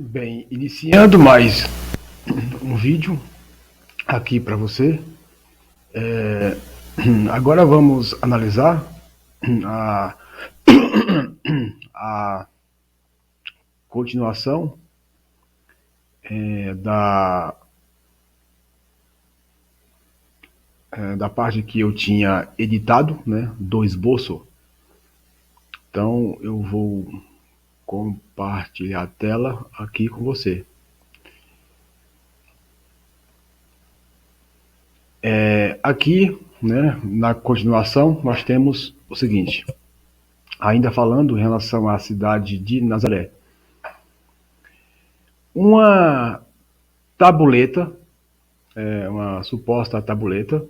Bem, iniciando mais um vídeo aqui para você. Agora vamos analisar a, a continuação da parte que eu tinha editado, né, do esboço. Então eu vou compartilhar a tela aqui com você. Aqui, né, na continuação, nós temos o seguinte, ainda falando em relação à cidade de Nazaré. Uma tabuleta, uma suposta tabuleta,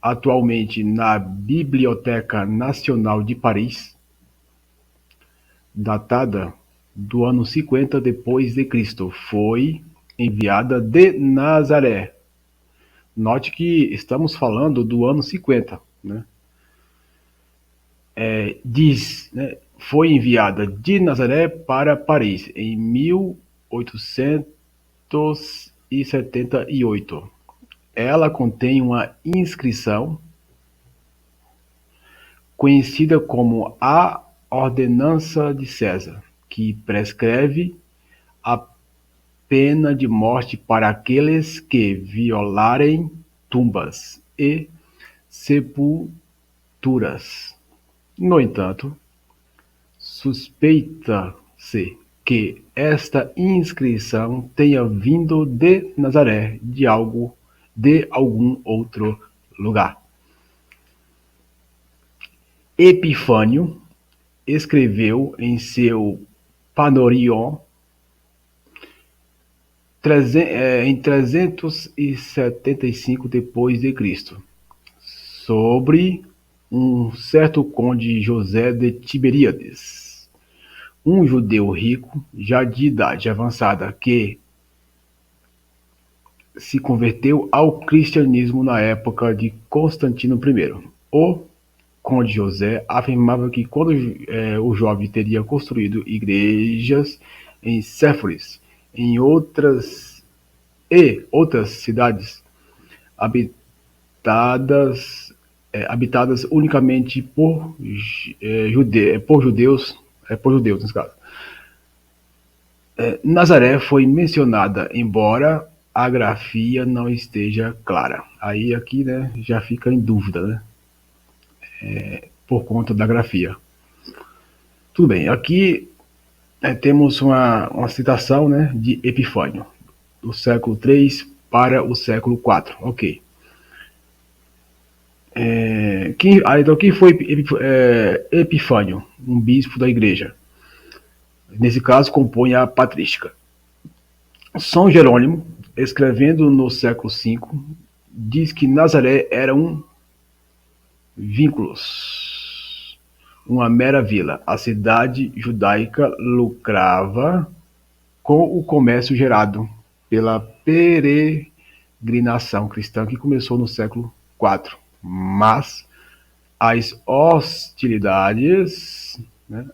atualmente na Biblioteca Nacional de Paris, datada do ano 50 depois de Cristo, foi enviada de Nazaré. Note que estamos falando do ano 50, né? Diz, né, foi enviada de Nazaré para Paris em 1878. Ela contém uma inscrição conhecida como a Ordenança de César, que prescreve a pena de morte para aqueles que violarem tumbas e sepulturas. No entanto, suspeita-se que esta inscrição tenha vindo de Nazaré, de algum outro lugar. Epifânio escreveu em seu Panorion em 375 depois de Cristo, sobre um certo conde José de Tiberíades, um judeu rico, já de idade avançada, que se converteu ao cristianismo na época de Constantino I. O conde José afirmava que quando o jovem teria construído igrejas em Séforis, em outras cidades habitadas unicamente por judeus, nesse caso. Nazaré foi mencionada, embora a grafia não esteja clara. Aí aqui, né, já fica em dúvida, né? Por conta da grafia. Tudo bem, aqui temos uma citação, né, de Epifânio, do século III para o século IV. Ok. Então, quem foi Epifânio? Um bispo da igreja. Nesse caso, compõe a patrística. São Jerônimo, escrevendo no século V, diz que Nazaré era um vínculos, uma mera vila. A cidade judaica lucrava com o comércio gerado pela peregrinação cristã que começou no século IV. Mas as hostilidades, né,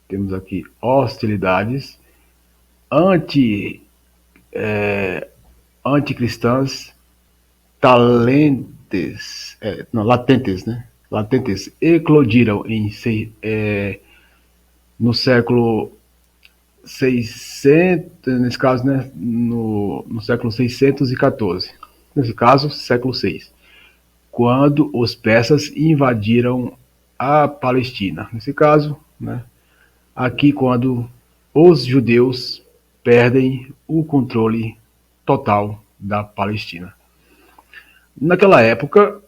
temos aqui hostilidades anticristãs latentes eclodiram no século 600, nesse caso, né, no século 614, nesse caso, século VI, quando os persas invadiram a Palestina, nesse caso, né, aqui quando os judeus perdem o controle total da Palestina. Naquela época,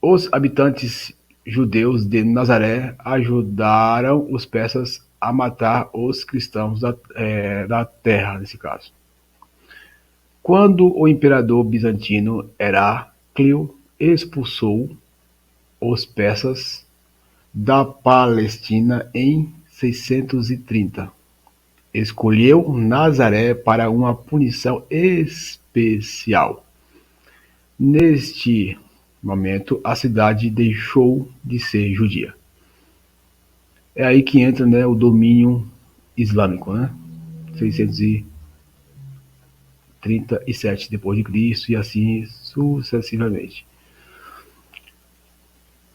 os habitantes judeus de Nazaré ajudaram os persas a matar os cristãos da terra, nesse caso. Quando o imperador bizantino Heraclio expulsou os persas da Palestina em 630, escolheu Nazaré para uma punição especial. Neste momento, a cidade deixou de ser judia. É aí que entra, né, o domínio islâmico, né? 637 depois de Cristo e assim sucessivamente.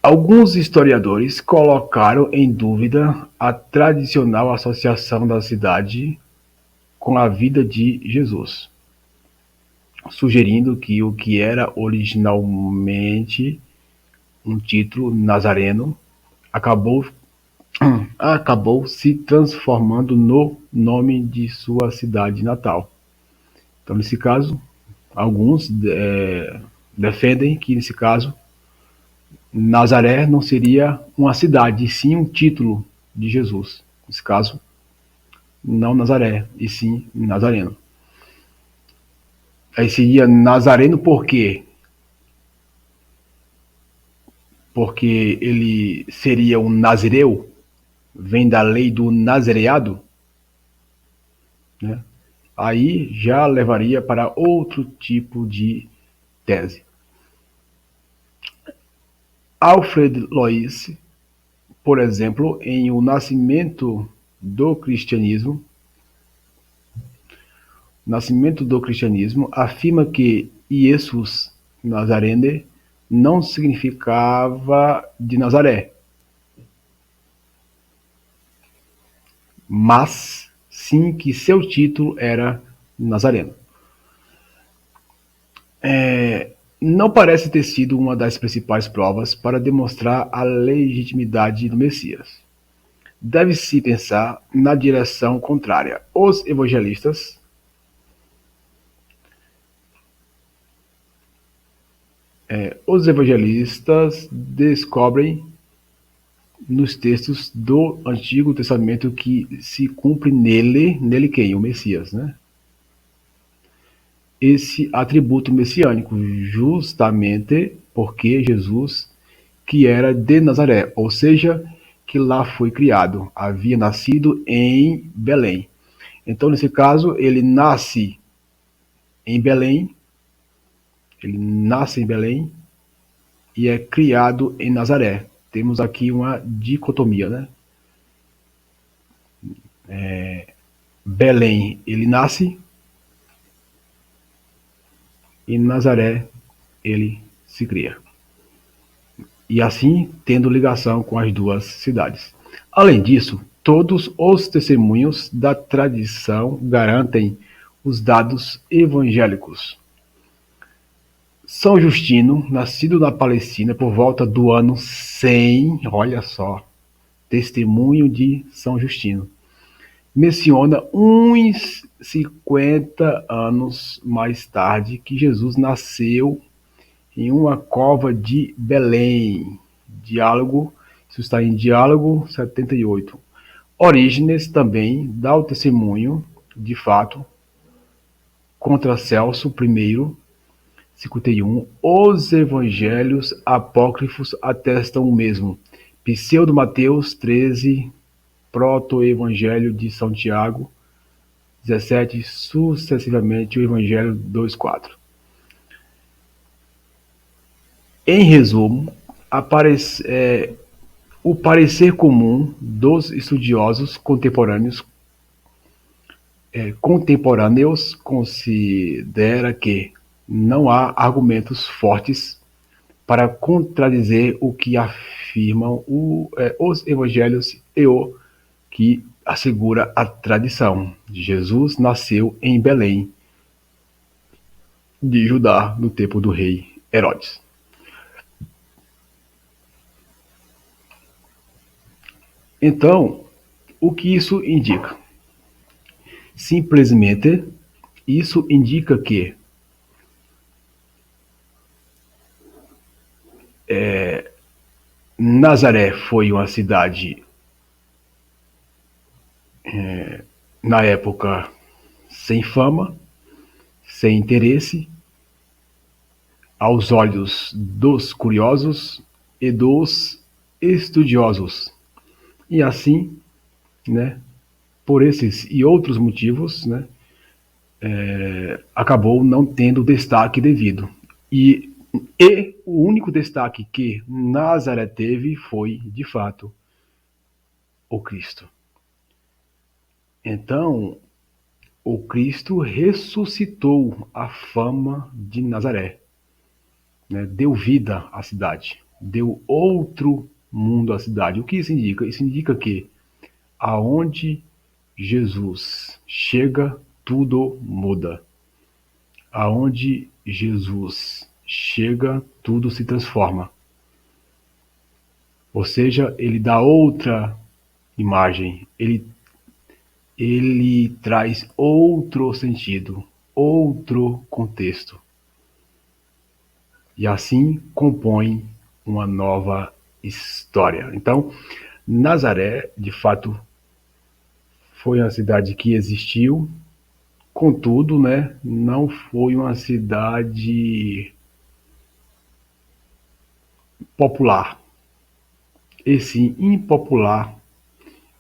Alguns historiadores colocaram em dúvida a tradicional associação da cidade com a vida de Jesus, sugerindo que o que era originalmente um título nazareno acabou, acabou se transformando no nome de sua cidade natal. Então, nesse caso, alguns defendem que, nesse caso, Nazaré não seria uma cidade, e sim um título de Jesus. Nesse caso, não Nazaré, e sim Nazareno. Aí seria Nazareno por quê? Porque ele seria um nazireu, vem da lei do nazareado, né? Aí já levaria para outro tipo de tese. Alfred Lois, por exemplo, em O Nascimento do Cristianismo, afirma que Jesus Nazarene não significava de Nazaré, mas sim que seu título era Nazareno. Não parece ter sido uma das principais provas para demonstrar a legitimidade do Messias. Deve-se pensar na direção contrária. Os evangelistas descobrem nos textos do Antigo Testamento que se cumpre nele quem? O Messias, né? Esse atributo messiânico, justamente porque Jesus, que era de Nazaré, ou seja, que lá foi criado, havia nascido em Belém. Então, nesse caso, em Belém, ele nasce em Belém e é criado em Nazaré. Temos aqui uma dicotomia, né? Belém, ele nasce, e em Nazaré, ele se cria. E assim, tendo ligação com as duas cidades. Além disso, todos os testemunhos da tradição garantem os dados evangélicos. São Justino, nascido na Palestina por volta do ano 100, olha só, testemunho de São Justino, menciona uns 50 anos mais tarde que Jesus nasceu em uma cova de Belém. Isso está em Diálogo 78. Orígenes também dá o testemunho, de fato, contra Celso I, 51. Os evangelhos apócrifos atestam o mesmo. Pseudo Mateus 13, Proto-Evangelho de São Tiago 17, sucessivamente o Evangelho 2:4. Em resumo, o parecer comum dos estudiosos contemporâneos considera que não há argumentos fortes para contradizer o que afirmam os evangelhos e o que assegura a tradição. Jesus nasceu em Belém de Judá no tempo do rei Herodes. Então, o que isso indica? Simplesmente, isso indica que Nazaré foi uma cidade, na época, sem fama, sem interesse, aos olhos dos curiosos e dos estudiosos. E assim, né, por esses e outros motivos, né, acabou não tendo o destaque devido. E o único destaque que Nazaré teve foi, de fato, o Cristo. Então, o Cristo ressuscitou a fama de Nazaré, né? Deu vida à cidade, deu outro mundo à cidade. O que isso indica? Isso indica que aonde Jesus chega, tudo muda. Aonde Jesus chega, tudo se transforma. Ou seja, ele dá outra imagem, ele traz outro sentido, outro contexto. E assim compõe uma nova história. Então, Nazaré, de fato, foi uma cidade que existiu, contudo, né, não foi uma cidade popular, e sim impopular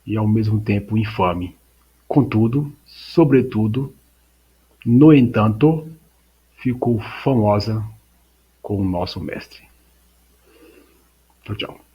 e ao mesmo tempo infame. Contudo, sobretudo, no entanto, ficou famosa com o nosso mestre. Tchau, tchau.